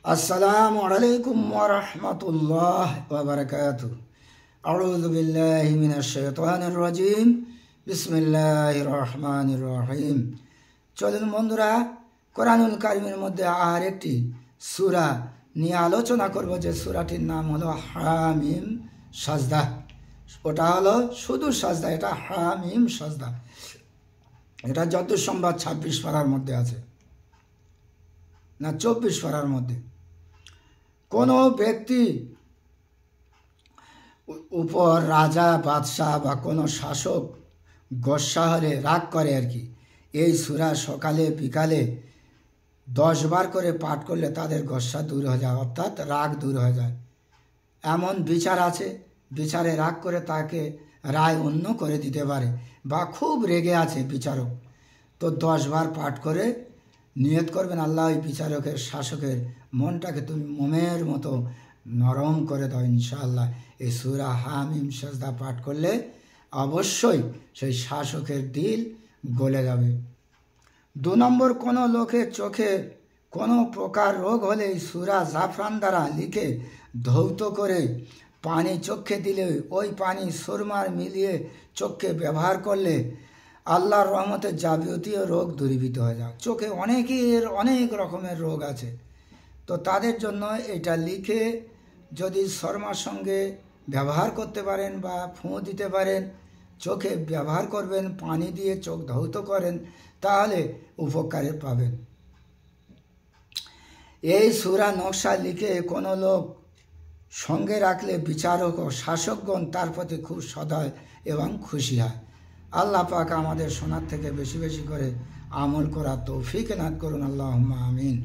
अस्सलामु अलैकुम व रहमतुल्लाहि व बरकातुहू। अऊज़ु बिल्लाहि मिनश शैतानिर रजीम। बिस्मिल्लाहिर रहमानिर रहीम। চলুন বন্ধুরা, কোরআনুল কারীমের মধ্যে আর একটি সূরা নিয়ে আলোচনা করব, যে সূরাটির নাম হলো হামিম সাজদা। ওটা হলো শুধু সাজদা, এটা হামিম সাজদা। এটা যত সম্ভব 26 পারার মধ্যে আছে, না 24 পারার মধ্যে। কোনো ব্যক্তি উপর রাজা বাদশাহ বা কোনো শাসক গোসা হলে রাগ করে আর কি, এই সূরা সকালে বিকালে 10 বার করে পাঠ করলে তাদের গোসা দূর হয়ে যায়, অর্থাৎ রাগ দূর হয়ে যায়। এমন বিচার আছে, বিচারে রাগ করে তাকে রায় অন্য করে দিতে পারে, বা খুব রেগে আছে বিচারক, তো 10 বার পাঠ করে নিয়ত করবেন, আল্লাহ ওই বিচারকের শাসকের মনটাকে তুমি মোমের মতো নরম করে দাও ইনশাআল্লাহ। এই সূরা হামিম সাজদা পাঠ করলে অবশ্যই সেই শাসকের দিল গলে যাবে। 2 নম্বর, কোনো লোকের চোখে কোনো প্রকার রোগ হলে এই সূরা জাফরান দ্বারা লিখে ধৌত করে পানি চোখে দিলে, ওই পানি সুরমার মিলিয়ে চোখে ব্যবহার করলে আল্লাহর রহমতে যাবতীয় রোগ দূরীভূত হয়ে যায়। চোখে অনেকের অনেক রকমের রোগ আছে, তো তাদের জন্য এটা লিখে যদি শর্মার সঙ্গে ব্যবহার করতে পারেন বা ফুঁ দিতে পারেন, চোখে ব্যবহার করবেন, পানি দিয়ে চোখ ধৌত করেন, তাহলে উপকারে পাবেন। এই সূরা নকশা লিখে কোনো লোক সঙ্গে রাখলে বিচারক ও শাসকগণ তার প্রতি খুব সদয় এবং খুশি হয়। আল্লাহ পাক আমাদের শোনার থেকে বেশি বেশি করে আমল করার তৌফিক এনায়েত করুন। আল্লাহুম্মা আমিন।